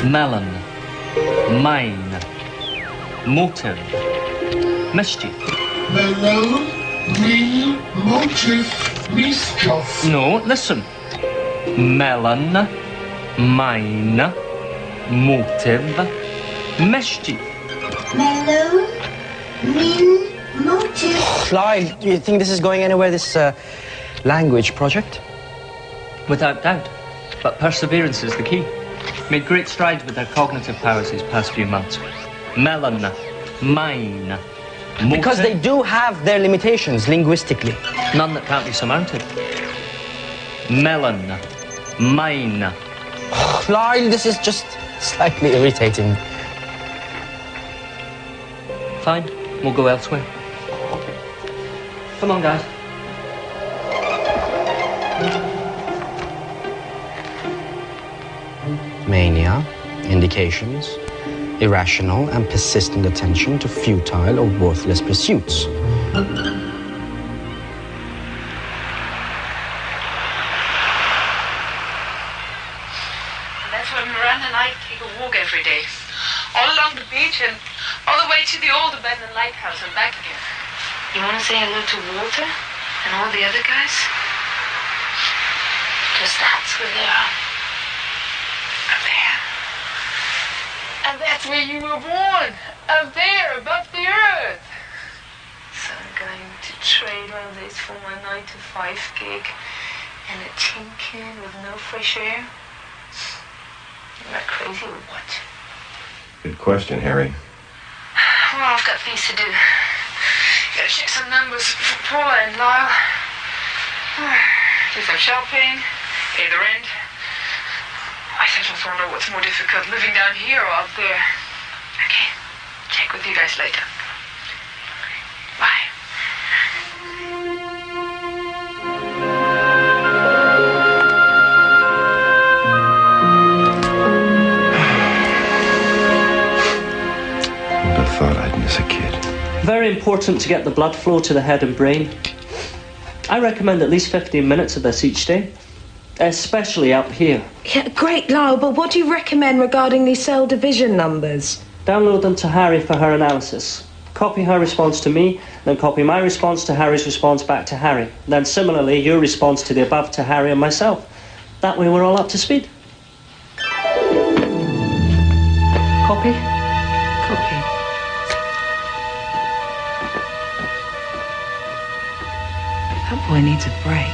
melon, mine, motive, mischief. Melon, mean, motive, mischief. No, listen. Melon, mine, motive, mischief. Melon, mean, motive. Lyle, do you think this is going anywhere, this language project? Without doubt. But perseverance is the key. Made great strides with their cognitive powers these past few months. Melon, mine, motive. Because they do have their limitations linguistically. None that can't be surmounted. Melon, mine. Lyle, this is just slightly irritating. Fine, we'll go elsewhere. Come on, guys. Mania, indications, irrational and persistent attention to futile or worthless pursuits. That's why Miranda and I take a walk every day. All along the beach and all the way to the old abandoned lighthouse and back again. You want to say hello to Walter and all the other guys? Because that's where they are. Up there. And that's where you were born. Up there, above the earth. So I'm going to trade all this for my 9-to-5 gig and a tin can with no fresh air. Am I crazy or what? Good question, Harry. Well, I've got things to do. Gotta check some numbers for Paula and Lyle. Do some shopping, pay the rent. I sometimes wonder what's more difficult, living down here or up there. Okay, check with you guys later. Bye. Who'd have thought I'd miss a kid? Very important to get the blood flow to the head and brain. I recommend at least 15 minutes of this each day, especially up here. Yeah, great, Lyle, but what do you recommend regarding these cell division numbers? Download them to Harry for her analysis. Copy her response to me, then copy my response to Harry's response back to Harry. Then similarly, your response to the above to Harry and myself. That way we're all up to speed. Copy? Copy. That boy needs a break.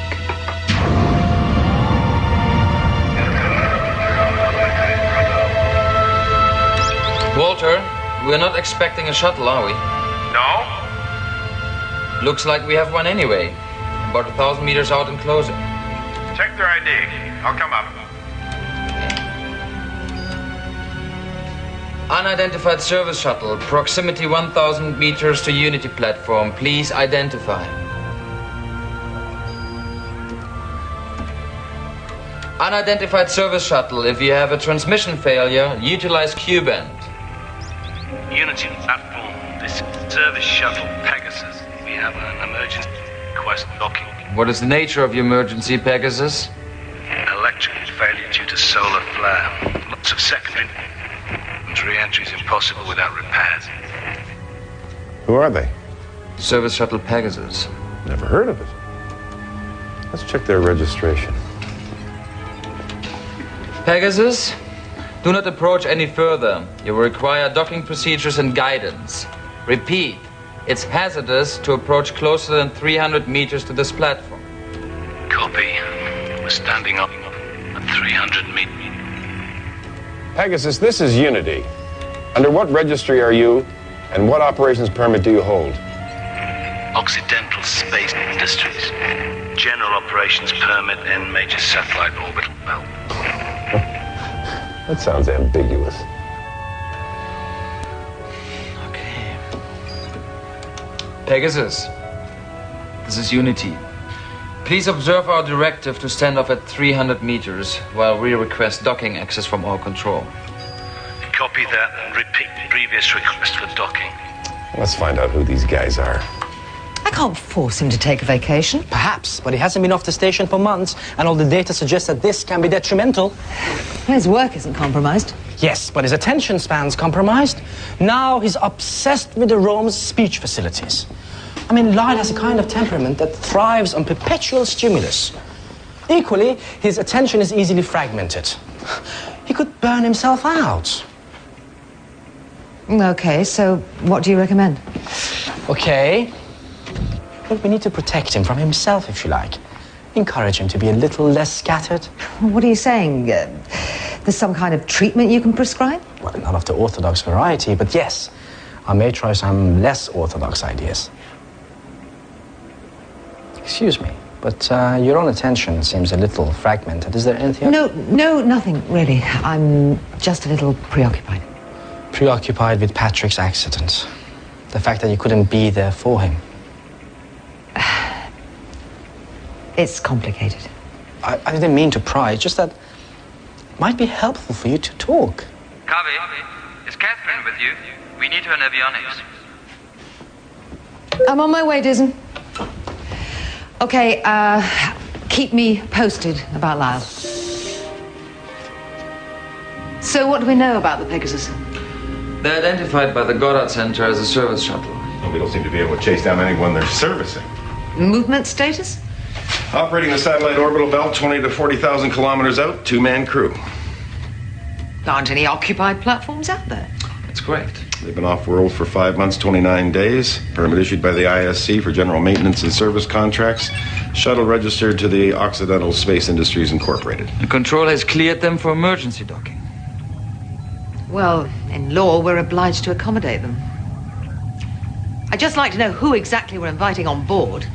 Walter, we're not expecting a shuttle, are we? No? Looks like we have one anyway. About 1,000 meters out and closer. Check their ID. I'll come up. Unidentified service shuttle, proximity 1,000 meters to Unity platform. Please identify. Unidentified service shuttle, if you have a transmission failure, utilize Q-band. Unity platform. This is service shuttle Pegasus. We have an emergency request docking. What is the nature of your emergency, Pegasus? Electrical failure due to solar flare. Lots of secondary. Re-entry is impossible without repairs. Who are they? Service shuttle Pegasus. Never heard of it. Let's check their registration. Pegasus, do not approach any further. You will require docking procedures and guidance. Repeat, it's hazardous to approach closer than 300 meters to this platform. Copy. We're standing up at 300 meters. Pegasus, this is Unity. Under what registry are you, and what operations permit do you hold? Occidental Space Industries. General operations permit in major satellite orbit. Well, That sounds ambiguous. Okay. Pegasus, this is Unity. Please observe our directive to stand off at 300 meters while we request docking access from our control. copy that and repeat the previous request for docking. Let's find out who these guys are. I can't force him to take a vacation. Perhaps, but he hasn't been off the station for months, and all the data suggests that this can be detrimental. His work isn't compromised. Yes, but his attention span's compromised. Now he's obsessed with the Rome's speech facilities. I mean, Lyle has a kind of temperament that thrives on perpetual stimulus. Equally, his attention is easily fragmented. He could burn himself out. Okay, so what do you recommend? Okay. Well, we need to protect him from himself, if you like. Encourage him to be a little less scattered. What are you saying? There's some kind of treatment you can prescribe? Well, not of the orthodox variety, but yes, I may try some less orthodox ideas. Excuse me, but your own attention seems a little fragmented. Is there anything else? No, nothing, really. I'm just a little preoccupied. Preoccupied with Patrick's accident. The fact that you couldn't be there for him. It's complicated. I didn't mean to pry, it's just that it might be helpful for you to talk. Covey, is Catherine with you? We need her in avionics. I'm on my way, Dizen. Okay, keep me posted about Lyle. So what do we know about the Pegasus? They're identified by the Goddard Center as a service shuttle. Well, we don't seem to be able to chase down anyone they're servicing. Movement status? Operating the satellite orbital belt 20 to 40,000 kilometers out, two-man crew. There aren't any occupied platforms out there. That's correct. They've been off-world for 5 months, 29 days. Permit issued by the ISC for general maintenance and service contracts. Shuttle registered to the Occidental Space Industries Incorporated. The control has cleared them for emergency docking. Well, in law, we're obliged to accommodate them. I'd just like to know who exactly we're inviting on board.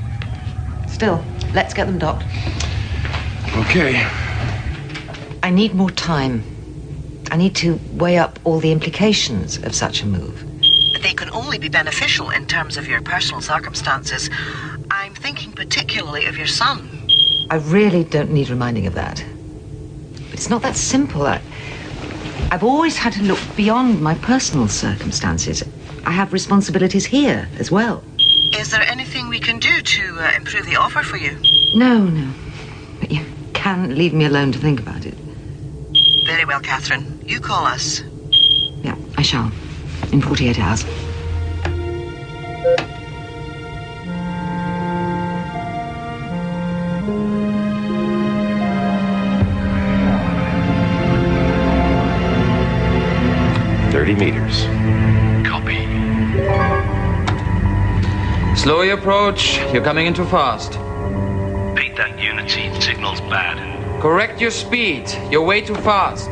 Still, let's get them docked. Okay. I need more time. I need to weigh up all the implications of such a move. They can only be beneficial in terms of your personal circumstances. I'm thinking particularly of your son. I really don't need reminding of that. But it's not that simple. I've always had to look beyond my personal circumstances. I have responsibilities here as well. Is there anything we can do to improve the offer for you? No. But you can leave me alone to think about it. Very well, Catherine. You call us. Yeah, I shall. In 48 hours. Meters. Copy. Slow your approach. You're coming in too fast. Beat that Unity. Signal's bad. Correct your speed. You're way too fast.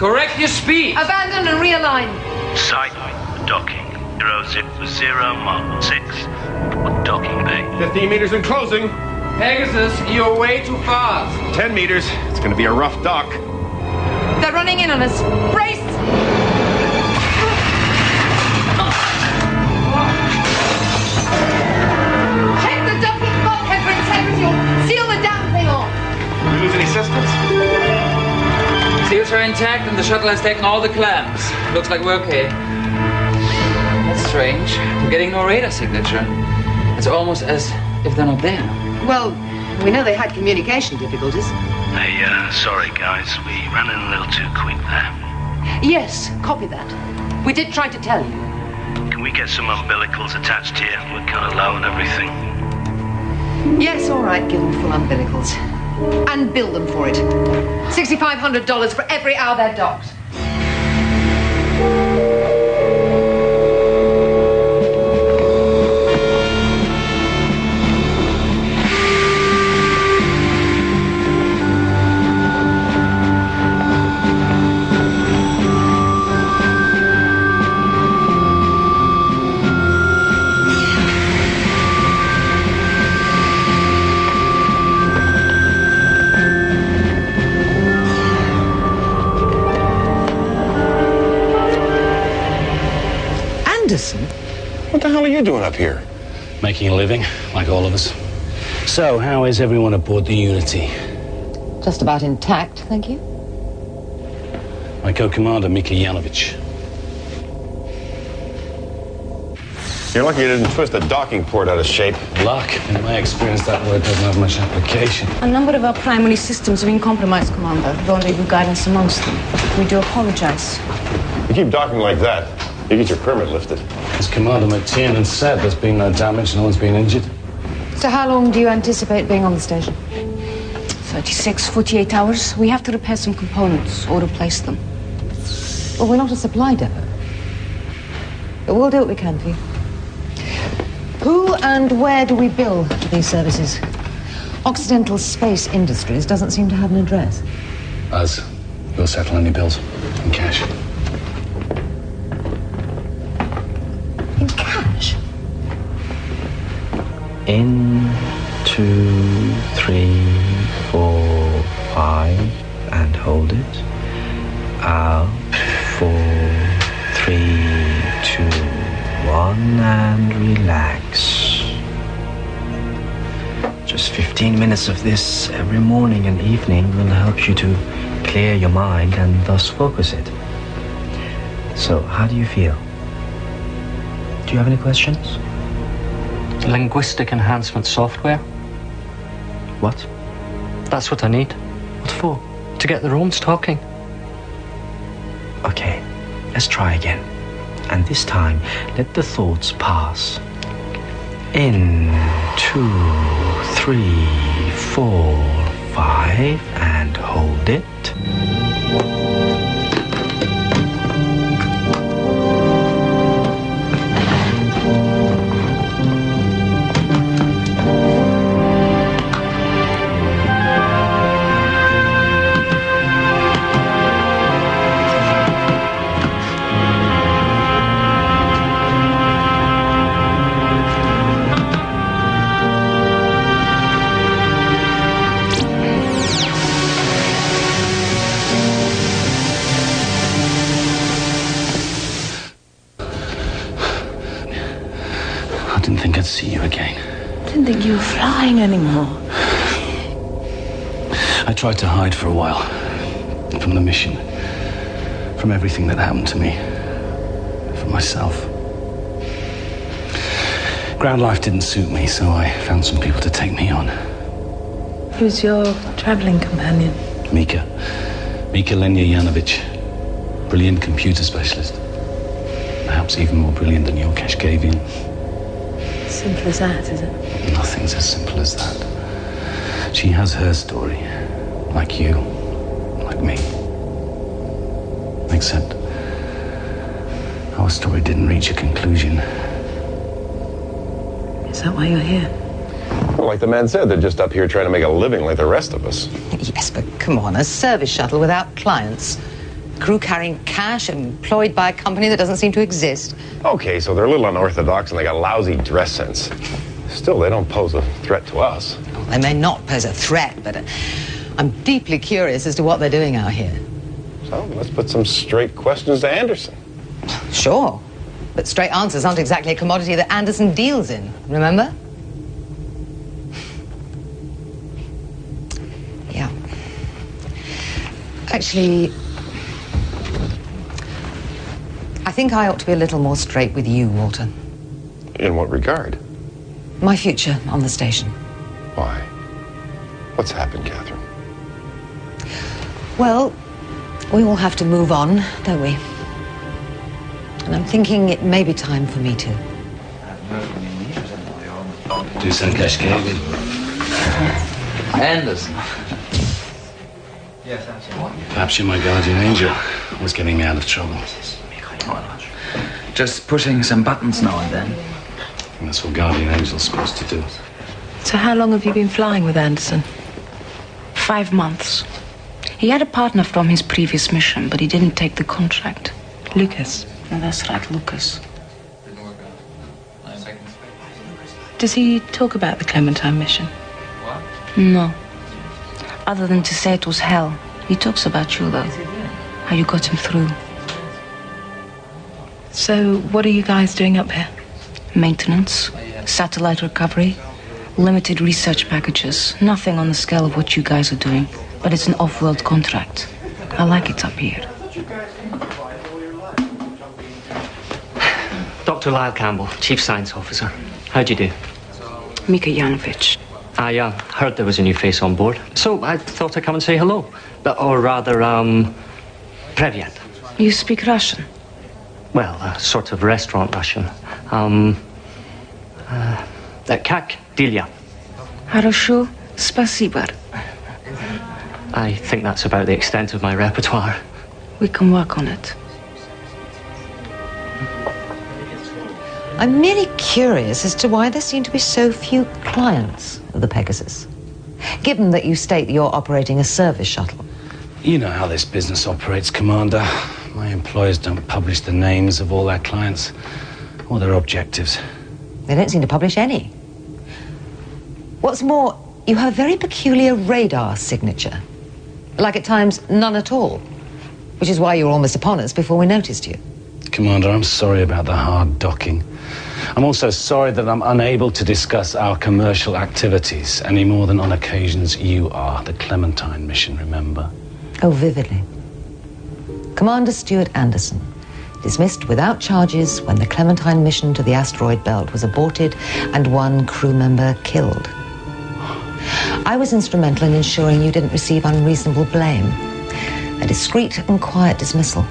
Correct your speed. Abandon and realign. Sight. Docking. 000 Mark 6. Docking bay. 15 meters and closing. Pegasus, you're way too fast. 10 meters. It's going to be a rough dock. They're running in on us. Brace! Check the docking bulkhead for integrity or seal the damn thing off. Did we lose any systems? Seals are intact and the shuttle has taken all the clamps. Looks like we're okay. That's strange. We're getting no radar signature. It's almost as if they're not there. Well, we know they had communication difficulties. Hey, sorry guys, we ran in a little too quick there. Yes, copy that. We did try to tell you. Can we get some umbilicals attached here? We're kind of low and everything. Yes, all right, give them full umbilicals. And bill them for it. $6,500 for every hour they're docked. What the hell are you doing up here? Making a living, like all of us. So, how is everyone aboard the Unity? Just about intact, thank you. My co-commander, Mika Yanovich. You're lucky you didn't twist the docking port out of shape. Luck. In my experience, that word doesn't have much application. A number of our primary systems have been compromised, Commander. Rendezvous guidance amongst them. We do apologize. You keep docking like that, you get your permit lifted. As Commander McTiernan said, there's been no damage, no one's been injured. So how long do you anticipate being on the station? 36, 48 hours. We have to repair some components or replace them. Well, we're not a supply depot. But we'll do what we can for you. Who and where do we bill for these services? Occidental Space Industries doesn't seem to have an address. Us. We'll settle any bills in cash. In cash? 2, 3, 4, 5, and hold it. Out, 4, 3, 2, 1, and relax. Just 15 minutes of this every morning and evening will help you to clear your mind and thus focus it. So, how do you feel? Do you have any questions? Linguistic enhancement software. What? That's what I need. What for? To get the Rome's talking. Okay, let's try again. And this time, let the thoughts pass. In 2, 3, 4, 5, and hold it. I didn't think I'd see you again. I didn't think you were flying anymore. I tried to hide for a while. From the mission. From everything that happened to me. From myself. Ground life didn't suit me, so I found some people to take me on. Who's your travelling companion? Mika Lenya Yanovich. Brilliant computer specialist. Perhaps even more brilliant than your Kashkavian. Simple as that, is it? Nothing's as simple as that. She has her story. Like you. Like me. Except our story didn't reach a conclusion. Is that why you're here? Well, like the man said, they're just up here trying to make a living like the rest of us. Yes, but come on, a service shuttle without clients. Crew carrying cash, employed by a company that doesn't seem to exist. Okay, so they're a little unorthodox and they got lousy dress sense. Still, they don't pose a threat to us. Well, they may not pose a threat, but I'm deeply curious as to what they're doing out here. So, let's put some straight questions to Anderson. Sure, but straight answers aren't exactly a commodity that Anderson deals in, remember? Yeah. Actually, I think I ought to be a little more straight with you, Walter. In what regard? My future on the station. Why? What's happened, Catherine? Well, we all have to move on, don't we? And I'm thinking it may be time for me to. Do some Kashkavian. Anderson. Perhaps you're my guardian angel. Always getting me out of trouble. Just pushing some buttons now and then. And that's what guardian angel's supposed to do. So how long have you been flying with Anderson? 5 months. He had a partner from his previous mission, but he didn't take the contract. Lucas. Oh, that's right, Lucas. Does he talk about the Clementine mission? No. Other than to say it was hell. He talks about you, though. How you got him through. So what are you guys doing up here? Maintenance, satellite recovery, limited research packages. Nothing on the scale of what you guys are doing. But it's an off-world contract. I like it up here. Dr. Dr. Lyle Campbell, Chief Science Officer. How'd you do? Mika Yanovich. I heard there was a new face on board, so I thought I'd come and say hello. Or rather, Привет. You speak Russian? Well, sort of restaurant Russian. Как дела? Хорошо, спасибо. I think that's about the extent of my repertoire. We can work on it. I'm merely curious as to why there seem to be so few clients of the Pegasus, given that you state that you're operating a service shuttle. You know how this business operates, Commander. My employers don't publish the names of all their clients or their objectives. They don't seem to publish any. What's more, you have a very peculiar radar signature. Like at times, none at all. Which is why you were almost upon us before we noticed you. Commander, I'm sorry about the hard docking. I'm also sorry that I'm unable to discuss our commercial activities any more than on occasions you are. The Clementine mission, remember? Oh, vividly. Commander Stuart Anderson, dismissed without charges when the Clementine mission to the asteroid belt was aborted and one crew member killed. I was instrumental in ensuring you didn't receive unreasonable blame. A discreet and quiet dismissal.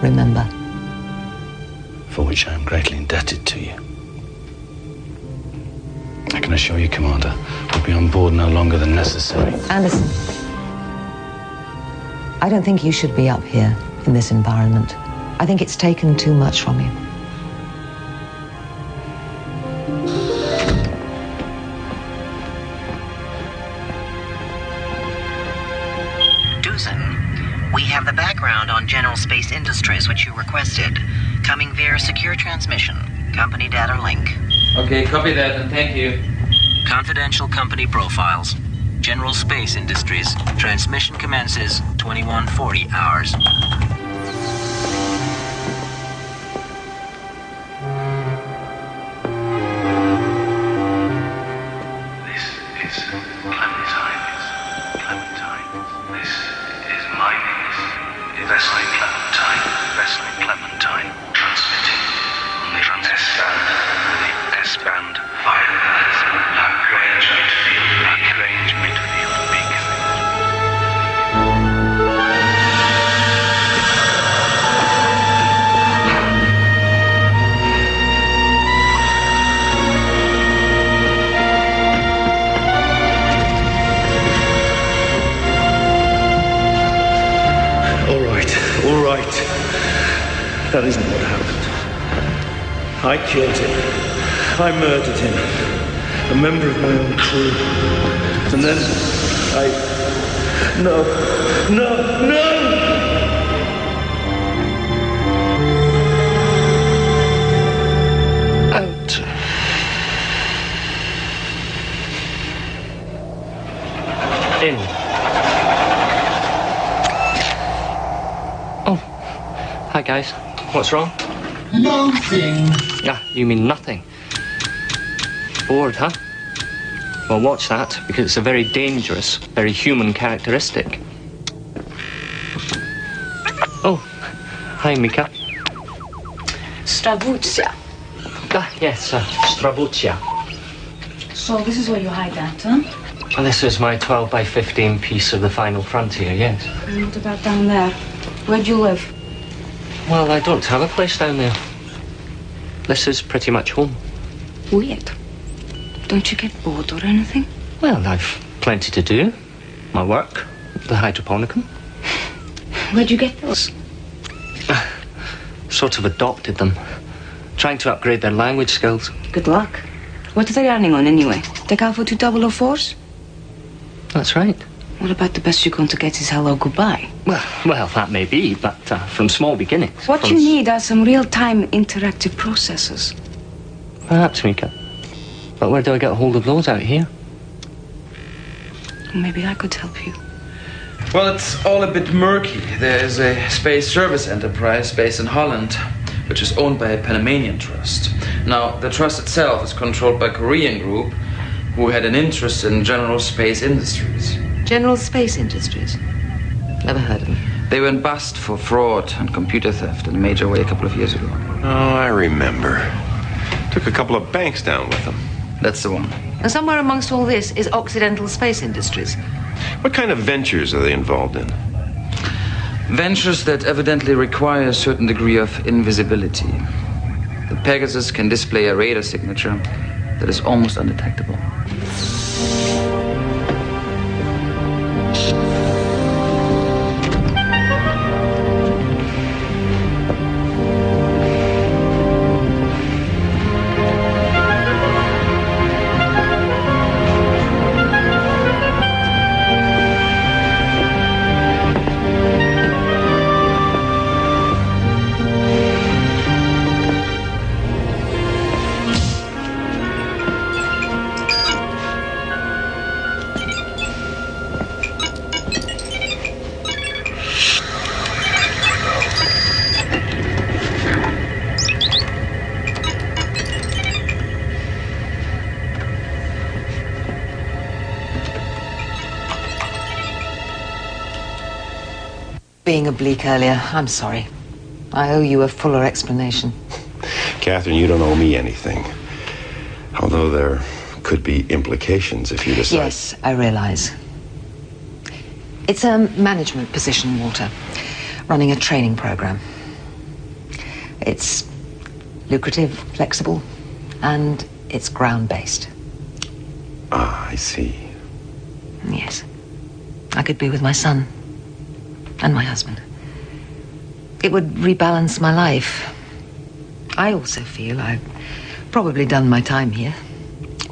Remember. For which I am greatly indebted to you. I can assure you, Commander, we'll be on board no longer than necessary. Anderson, I don't think you should be up here in this environment. I think it's taken too much from you. We have the background on General Space Industries, which you requested. Coming via secure transmission. Company data link. Okay, copy that, and thank you. Confidential company profiles. General Space Industries. Transmission commences 2140 hours. That isn't what happened. I killed him. I murdered him. A member of my own crew. And then No! Out. In. Oh. Hi, guys. What's wrong? Nothing. Ah, you mean nothing? Bored, huh? Well, watch that, because it's a very dangerous, very human characteristic. Oh, hi, Mika. Stravutia. Ah, yes, Stravutia. So this is where you hide that, huh? And this is my 12 by 15 piece of the final frontier, yes. And what about down there? Where'd you live? Well, I don't have a place down there. This is pretty much home. Weird. Don't you get bored or anything? Well, I've plenty to do. My work, the hydroponicum. Where'd you get those? Sort of adopted them. Trying to upgrade their language skills. Good luck. What are they running on anyway? Take Alpha 2004s? That's right. What about the best you're going to get is hello, goodbye? Well, that may be, but from small beginnings. What you need are some real-time interactive processors. Perhaps, Mika. But where do I get a hold of those out here? Maybe I could help you. Well, it's all a bit murky. There is a space service enterprise based in Holland, which is owned by a Panamanian trust. Now, the trust itself is controlled by a Korean group who had an interest in General Space Industries. General Space Industries? Never heard of them. They went bust for fraud and computer theft in a major way a couple of years ago. Oh, I remember. Took a couple of banks down with them. That's the one. And somewhere amongst all this is Occidental Space Industries. What kind of ventures are they involved in? Ventures that evidently require a certain degree of invisibility. The Pegasus can display a radar signature that is almost undetectable. Being oblique earlier, I'm sorry. I owe you a fuller explanation. Catherine, you don't owe me anything. Although there could be implications if you decide... Yes, I realize. It's a management position, Walter. Running a training program. It's lucrative, flexible, and it's ground-based. Ah, I see. Yes. I could be with my son. And my husband. It would rebalance my life. I also feel I've probably done my time here.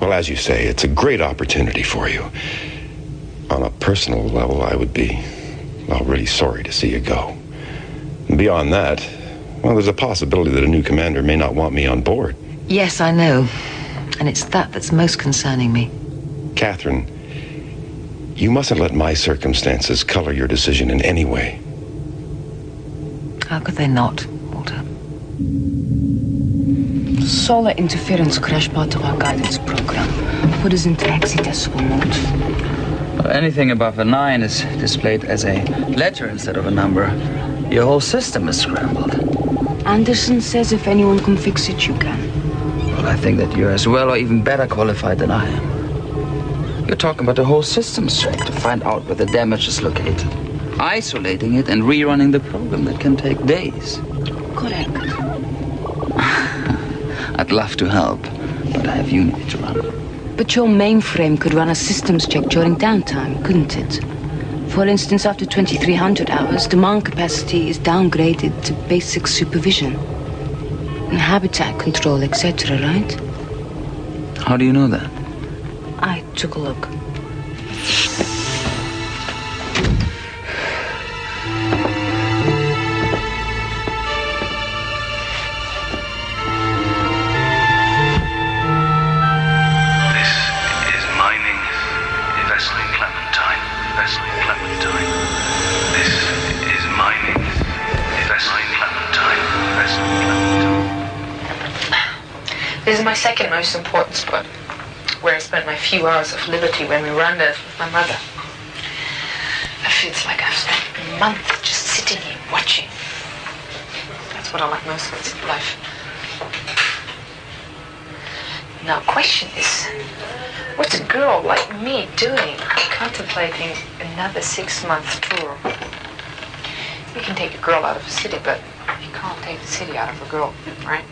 Well, as you say, it's a great opportunity for you. On a personal level, I would be, well, really sorry to see you go. And beyond that, well, there's a possibility that a new commander may not want me on board. Yes, I know. And it's that that's most concerning me. Catherine, you mustn't let my circumstances color your decision in any way. How could they not, Walter? Solar interference crashed part of our guidance program. Put us into hexadecimal mode. Anything above a 9 is displayed as a letter instead of a number. Your whole system is scrambled. Anderson says if anyone can fix it, you can. Well, I think that you're as well or even better qualified than I am. You're talking about the whole system's check to find out where the damage is located. Isolating it and rerunning the program that can take days. Correct. I'd love to help, but I have Unity to run. But your mainframe could run a systems check during downtime, couldn't it? For instance, after 2300 hours, demand capacity is downgraded to basic supervision. And habitat control, etc., right? How do you know that? I took a look. This is my second most important spot, where I spent my few hours of liberty when we rendered with my mother. It feels like I've spent a month just sitting here watching. That's what I like most of life. Now, question is, what's a girl like me doing, contemplating another 6-month tour? You can take a girl out of a city, but you can't take the city out of a girl, right?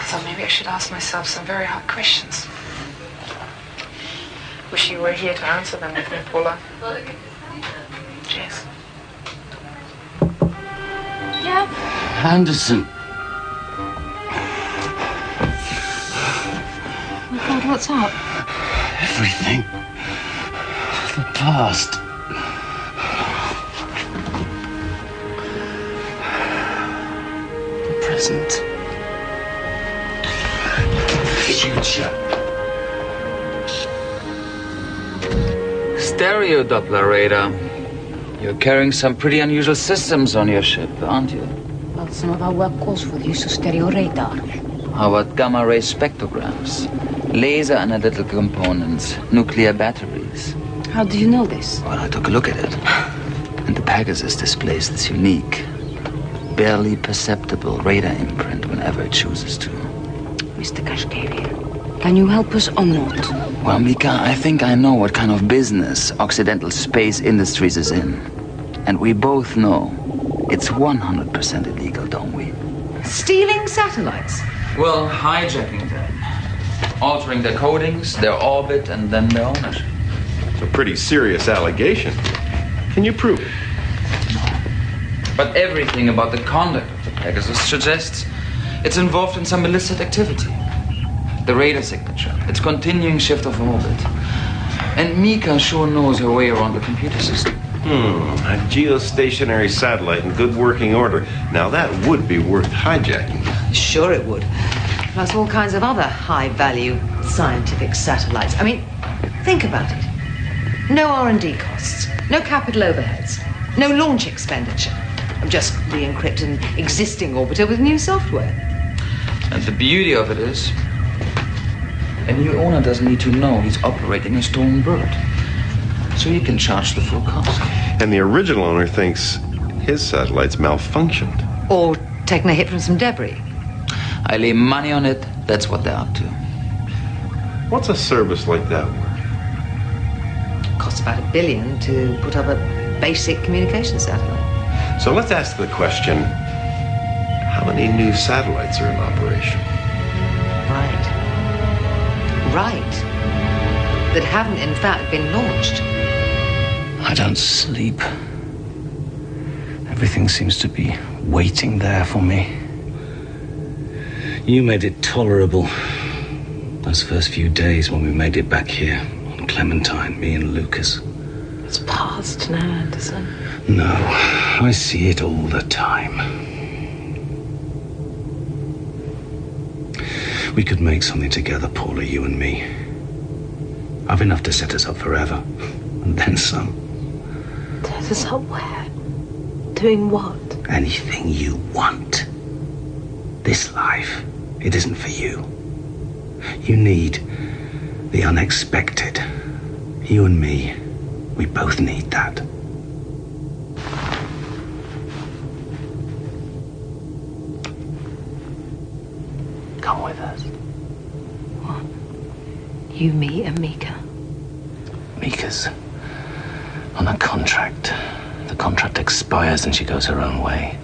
So maybe I should ask myself some very hard questions. Wish you were here to answer them with me, Paula. Cheers. Yeah. Anderson. Oh God, what's up? Everything. The past. The present. Future. Stereo Doppler radar. You're carrying some pretty unusual systems on your ship, aren't you? Well, some of our work calls for the use of stereo radar. How about gamma ray spectrograms? Laser analytical components, nuclear batteries. How do you know this? Well, I took a look at it. And the Pegasus displays this unique, barely perceptible radar imprint whenever it chooses to. Mr. Kashkarian, can you help us or not? Well, Mika, I think I know what kind of business Occidental Space Industries is in. And we both know it's 100% illegal, don't we? Stealing satellites? Well, hijacking them. Altering their codings, their orbit, and then their ownership. It's a pretty serious allegation. Can you prove it? But everything about the conduct of the Pegasus suggests it's involved in some illicit activity. The radar signature, its continuing shift of orbit. And Mika sure knows her way around the computer system. A geostationary satellite in good working order. Now that would be worth hijacking. Sure it would. Plus all kinds of other high-value scientific satellites. I mean, think about it. No R&D costs, no capital overheads, no launch expenditure. Just re-encrypt an existing orbiter with new software. And the beauty of it is, a new owner doesn't need to know he's operating a stolen bird. So he can charge the full cost. And the original owner thinks his satellite's malfunctioned. Or taken a hit from some debris. I lay money on it, that's what they're up to. What's a service like that worth? Costs about $1 billion to put up a basic communication satellite. So let's ask the question, how many new satellites are in operation? Right. That haven't, in fact, been launched. I don't sleep. Everything seems to be waiting there for me. You made it tolerable. Those first few days when we made it back here on Clementine, me and Lucas. It's past now, Anderson. No, I see it all the time. We could make something together, Paula, you and me. I've enough to set us up forever. And then some. Set us up where? Doing what? Anything you want. This life, it isn't for you. You need the unexpected. You and me, we both need that. Come with us. What? You, me, and Mika? Mika's on a contract. The contract expires and she goes her own way.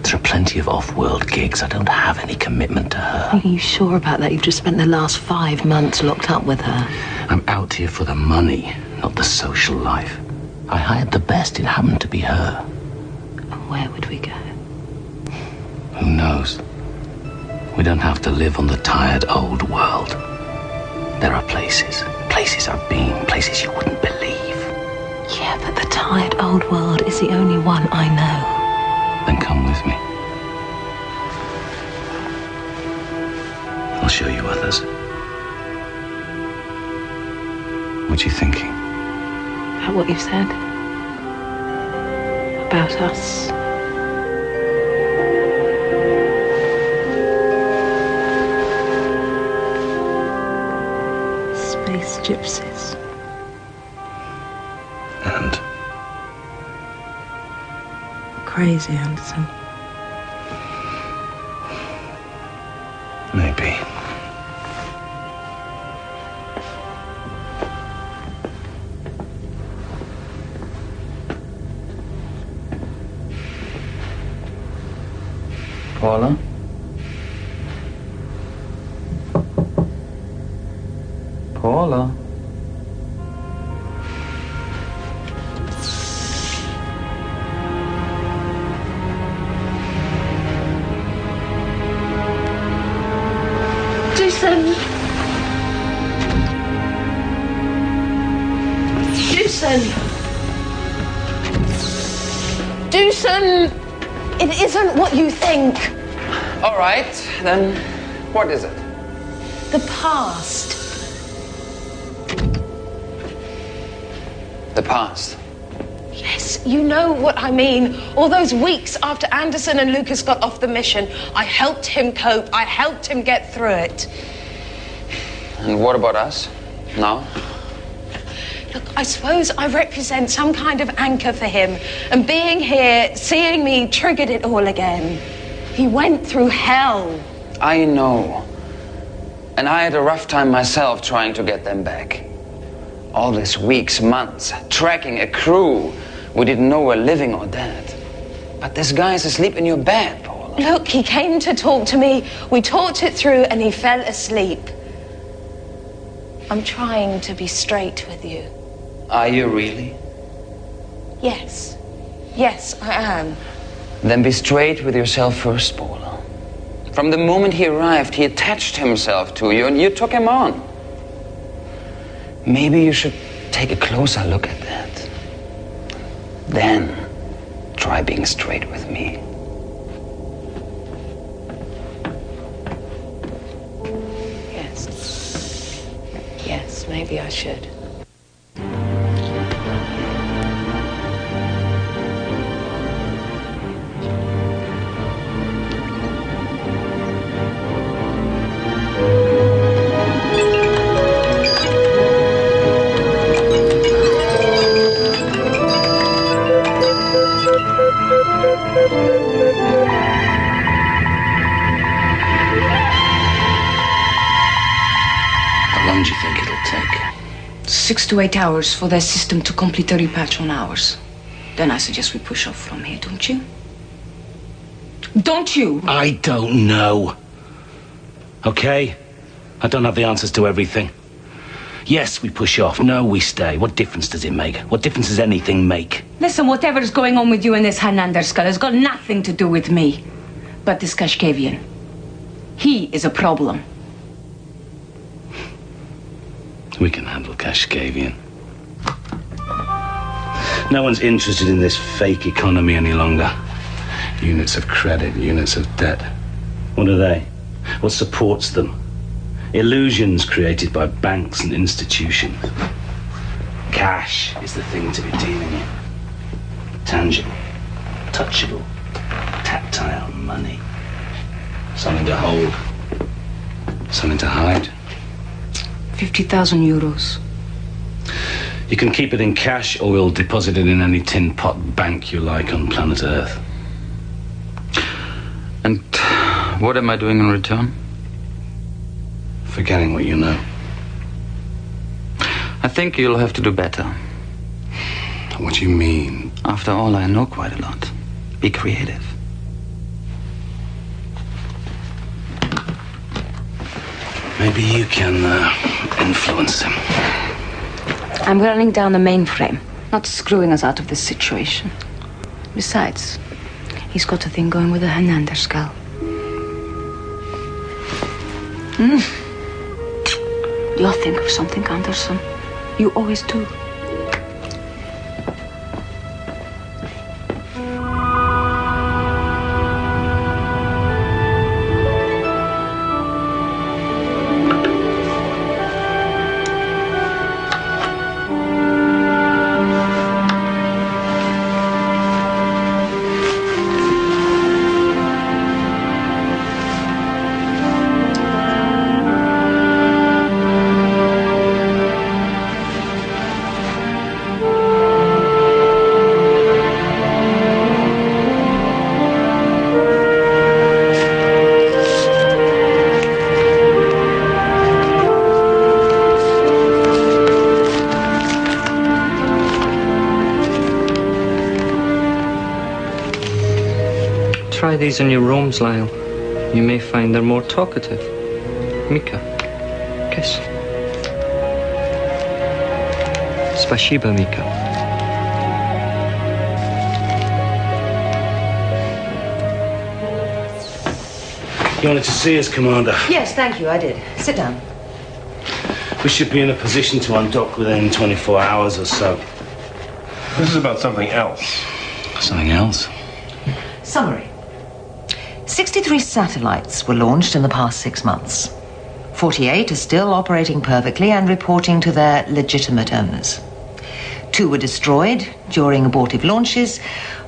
There are plenty of off-world gigs. I don't have any commitment to her. Are you sure about that? You've just spent the last 5 months locked up with her. I'm out here for the money, not the social life. I hired the best. It happened to be her. And where would we go? Who knows? We don't have to live on the tired old world. There are places I've been, places you wouldn't believe. Yeah, but the tired old world is the only one I know. Then come with me. I'll show you others. What you thinking? About what you've said? About us? Space gypsies. And? Crazy, Anderson. Maybe. Paula? Paula? Doosan! It isn't what you think. All right, then what is it? The past. The past. Yes, you know what I mean. All those weeks after Anderson and Lucas got off the mission, I helped him cope. I helped him get through it. And what about us? Now? Look, I suppose I represent some kind of anchor for him. And being here, seeing me, triggered it all again. He went through hell. I know. And I had a rough time myself trying to get them back. All these weeks, months, tracking a crew we didn't know were living or dead. But this guy's asleep in your bed, Paula. Look, he came to talk to me. We talked it through and he fell asleep. I'm trying to be straight with you. Are you really? Yes. Yes, I am. Then be straight with yourself first, Paula. From the moment he arrived, he attached himself to you and you took him on. Maybe you should take a closer look at that. Then try being straight with me. Yes. Yes, maybe I should. How long do you think it'll take? 6 to 8 hours for their system to complete a repatch on ours. Then I suggest we push off from here, don't you? Don't you? I don't know. Okay? I don't have the answers to everything. Yes, we push off. No, we stay. What difference does it make? What difference does anything make? Listen, whatever's going on with you and this Hernandez skull has got nothing to do with me. But this Kashkavian. He is a problem. We can handle Kashkavian. No one's interested in this fake economy any longer. Units of credit, units of debt. What are they? What supports them? Illusions created by banks and institutions. Cash is the thing to be dealing in. Tangible, touchable, tactile money. Something to hold. Something to hide. 50,000 euros. You can keep it in cash or we'll deposit it in any tin pot bank you like on planet Earth. And what am I doing in return? Forgetting what you know. I think you'll have to do better. What do you mean? After all, I know quite a lot. Be creative. Maybe you can influence him. I'm running down the mainframe, not screwing us out of this situation. Besides, he's got a thing going with the Hernandez skull. You'll think of something, Anderson. You always do. Try these in your rooms, Lyle. You may find they're more talkative. Mika, kiss. Spasiba, Mika. You wanted to see us, Commander? Yes, thank you, I did. Sit down. We should be in a position to undock within 24 hours or so. This is about something else. Something else? Summary. 63 satellites were launched in the past 6 months. 48 are still operating perfectly and reporting to their legitimate owners. 2 were destroyed during abortive launches.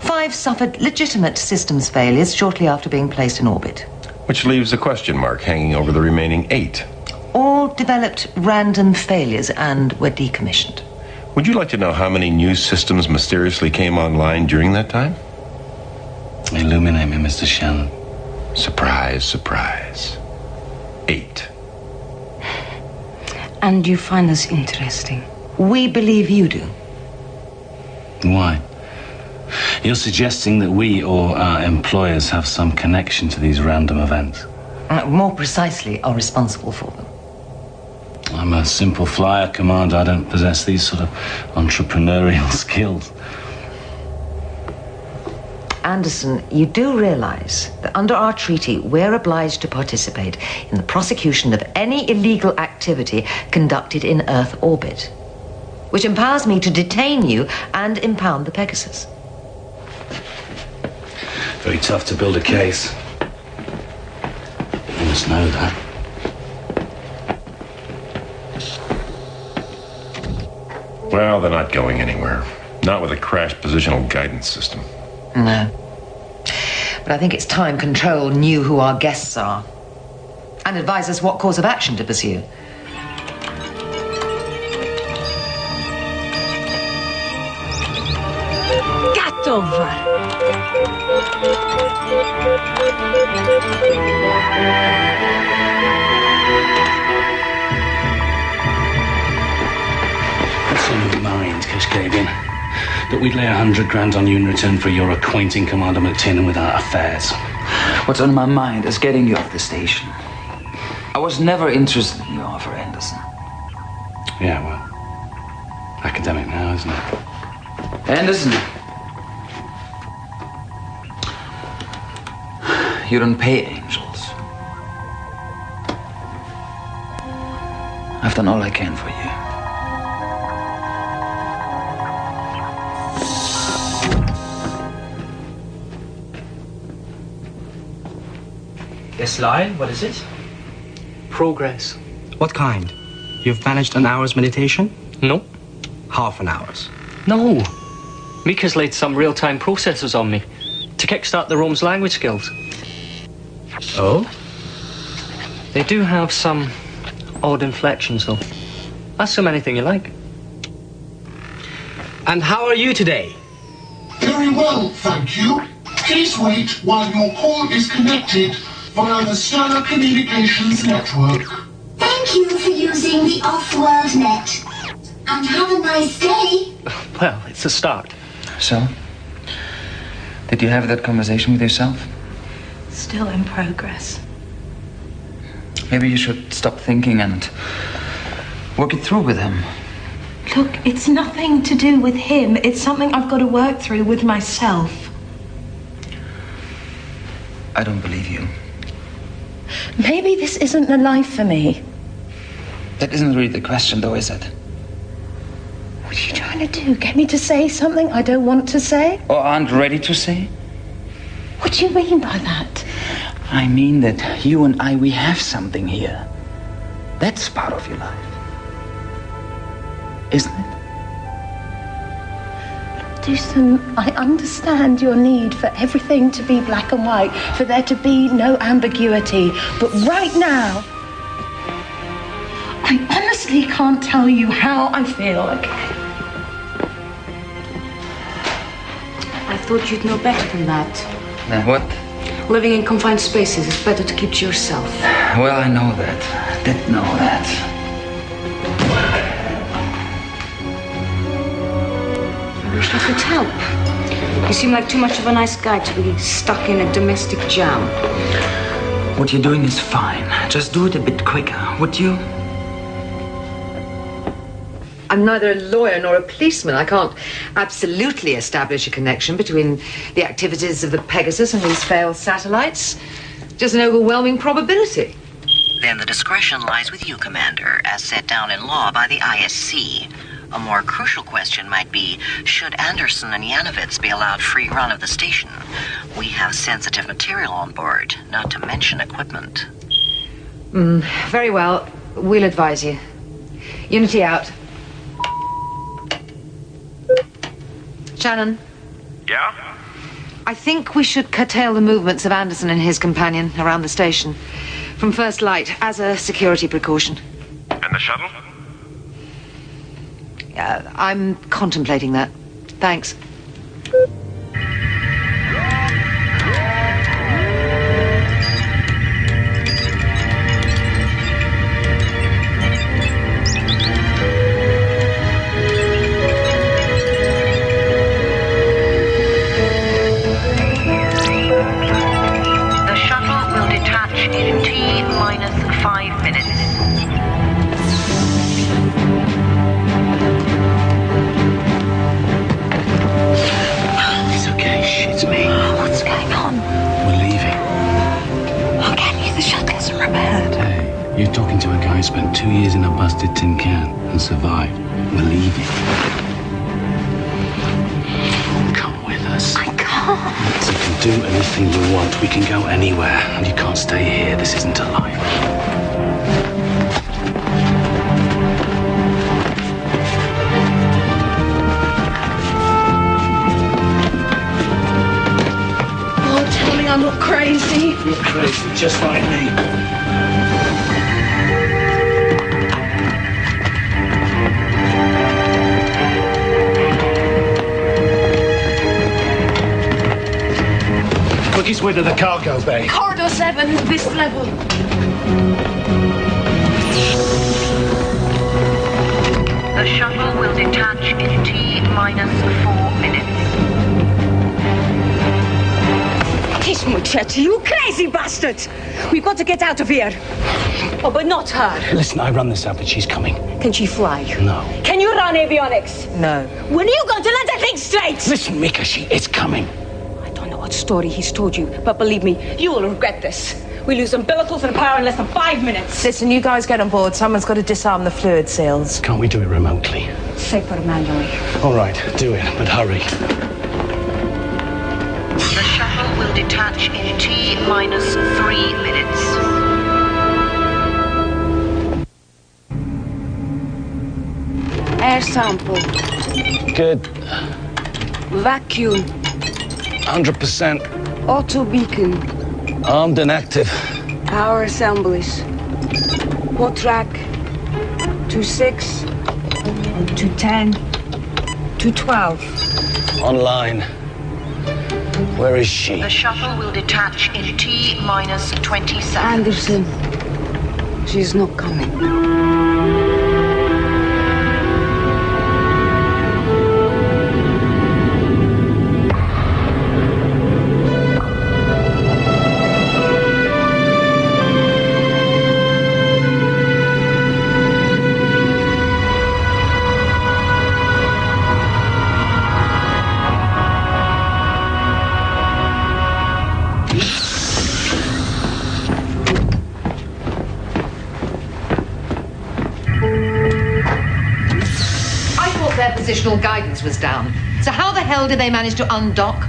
5 suffered legitimate systems failures shortly after being placed in orbit. Which leaves a question mark hanging over the remaining 8. All developed random failures and were decommissioned. Would you like to know how many new systems mysteriously came online during that time? Illuminate me, Mr. Shannon. Surprise, surprise. 8. And you find this interesting? We believe you do. Why? You're suggesting that we or our employers have some connection to these random events? More precisely, are responsible for them. I'm a simple flyer, Commander. I don't possess these sort of entrepreneurial skills. Anderson, you do realize that under our treaty, we're obliged to participate in the prosecution of any illegal activity conducted in Earth orbit, which empowers me to detain you and impound the Pegasus. Very tough to build a case. You must know that. Well, they're not going anywhere. Not with a crash positional guidance system. No. But I think it's time Control knew who our guests are and advise us what course of action to pursue. Get over! What's on your mind, Kashkagian? That we'd lay 100 grand on you in return for your acquainting Commander McTiernan with our affairs. What's on my mind is getting you off the station. I was never interested in your offer, Anderson. Yeah, well, academic now, isn't it? Anderson. You don't pay angels. I've done all I can for you. Yes, Lyle, what is it? Progress. What kind? You've managed an hour's meditation? No. Half an hour's? No. Mika's laid some real-time processors on me to kickstart the Rome's language skills. Oh? They do have some odd inflections, though. Ask them anything you like. And how are you today? Very well, thank you. Please wait while your call is connected via the Stellar Communications Network. Thank you for using the off-world net. And have a nice day. Well, it's a start. So? Did you have that conversation with yourself? Still in progress. Maybe you should stop thinking and work it through with him. Look, it's nothing to do with him. It's something I've got to work through with myself. I don't believe you. Maybe this isn't the life for me. That isn't really the question, though, is it? What are you trying to do? Get me to say something I don't want to say? Or aren't ready to say? What do you mean by that? I mean that you and I, we have something here. That's part of your life. Isn't it? Doosan, I understand your need for everything to be black and white, for there to be no ambiguity. But right now, I honestly can't tell you how I feel, okay? I thought you'd know better than that. Now what? Living in confined spaces is better to keep to yourself. Well, I know that. Did know that. I wish I could help. You seem like too much of a nice guy to be stuck in a domestic jam. What you're doing is fine. Just do it a bit quicker, would you? I'm neither a lawyer nor a policeman. I can't absolutely establish a connection between the activities of the Pegasus and these failed satellites. Just an overwhelming probability. Then the discretion lies with you, Commander, as set down in law by the ISC. A more crucial question might be, should Anderson and Yanovitz be allowed free run of the station? We have sensitive material on board, not to mention equipment. Very well. We'll advise you. Unity out. Shannon. Yeah? I think we should curtail the movements of Anderson and his companion around the station from first light as a security precaution. And the shuttle? I'm contemplating that. Thanks. The shuttle will detach in T-5 minutes. It's okay, shit's me. What's going on? We're leaving. How can you? The shuttle isn't repaired. Hey, you're talking to a guy who spent 2 years in a busted tin can and survived. We're leaving. Come with us. I can't. You can do anything you want. We can go anywhere. And you can't stay here. This isn't a life. Oh, tell me I'm not crazy. You're crazy, just like me. Quickest way to the cargo bay. Corridor 7, this level. The shuttle will detach in T-4 minutes. Kiss Muchachi, you crazy bastard! We've got to get out of here. Oh, but not her. Listen, I run this out, but she's coming. Can she fly? No. Can you run avionics? No. When are you going to let that thing straight? Listen, Mika, it's coming. I don't know what story he's told you, but believe me, you will regret this. We lose umbilicals and power in less than 5 minutes. Listen, you guys get on board. Someone's got to disarm the fluid seals. Can't we do it remotely? Safer manually. All right, do it, but hurry. The shuttle will detach in T-3 minutes. Air sample. Good. Vacuum. 100%. Auto beacon. Armed and active. Power assemblies. What track? 26, 210, 212. Online. Where is she? The shuttle will detach in T-20 seconds. Anderson. She's not coming. Their positional guidance was down. So how the hell did they manage to undock?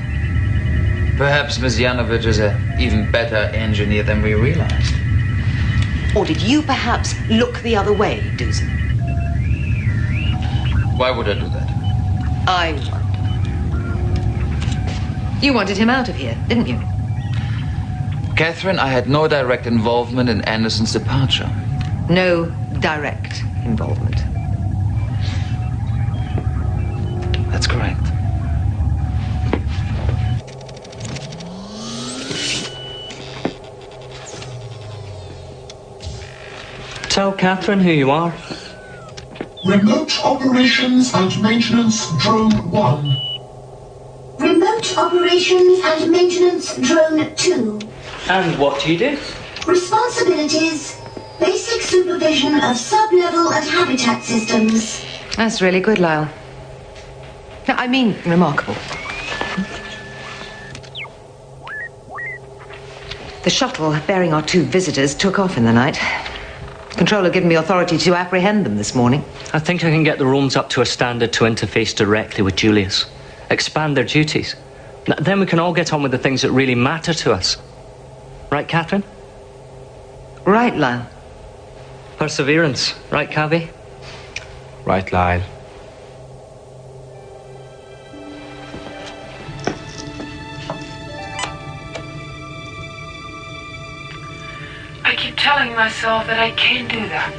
Perhaps Ms. Yanovich is an even better engineer than we realized. Or did you perhaps look the other way, Doozen? Why would I do that? I wonder. You wanted him out of here, didn't you? Catherine, I had no direct involvement in Anderson's departure. No direct involvement. That's correct. Tell Catherine who you are. Remote Operations and Maintenance Drone 1. Remote Operations and Maintenance Drone 2. And what do you do? Responsibilities: basic supervision of sub-level and habitat systems. That's really good, Lyle. No, I mean, remarkable. The shuttle bearing our 2 visitors took off in the night. Controller gave me authority to apprehend them this morning. I think I can get the rooms up to a standard to interface directly with Julius. Expand their duties. Then we can all get on with the things that really matter to us. Right, Catherine? Right, Lyle. Perseverance. Right, Cavi? Right, Lyle. I keep telling myself that I can't do that.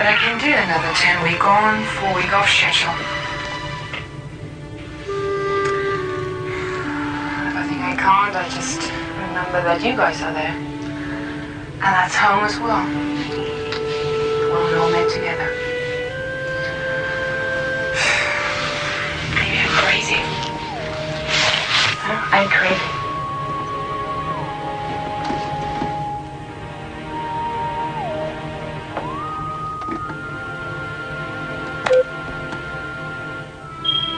But I can do another 10-week on, 4-week off schedule. If I think I can't, I just remember that you guys are there. And that's home as well. We're all made together. Maybe I'm crazy. Huh? I'm crazy.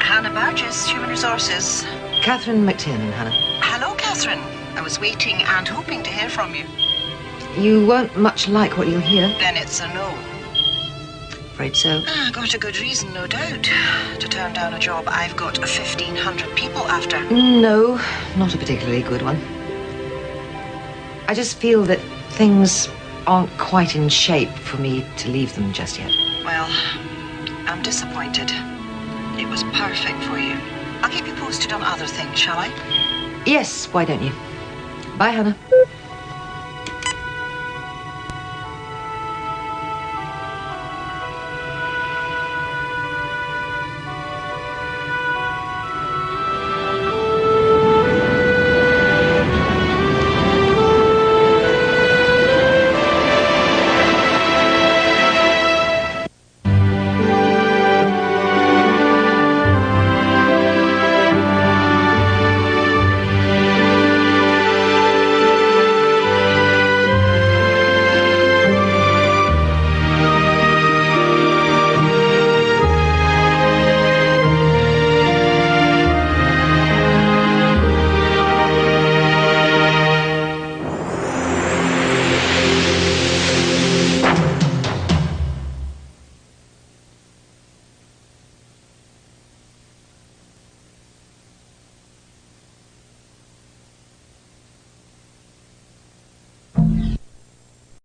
Hannah Burgess, Human Resources. Catherine McTiernan, Hannah. Hello, Catherine. I was waiting and hoping to hear from you. You won't much like what you'll hear. Then it's a no. Afraid so. Got a good reason, no doubt, to turn down a job I've got 1,500 people after. No, not a particularly good one. I just feel that things aren't quite in shape for me to leave them just yet. Well, I'm disappointed. It was perfect for you. I'll keep you posted on other things, shall I? Yes, why don't you? Bye, Hannah.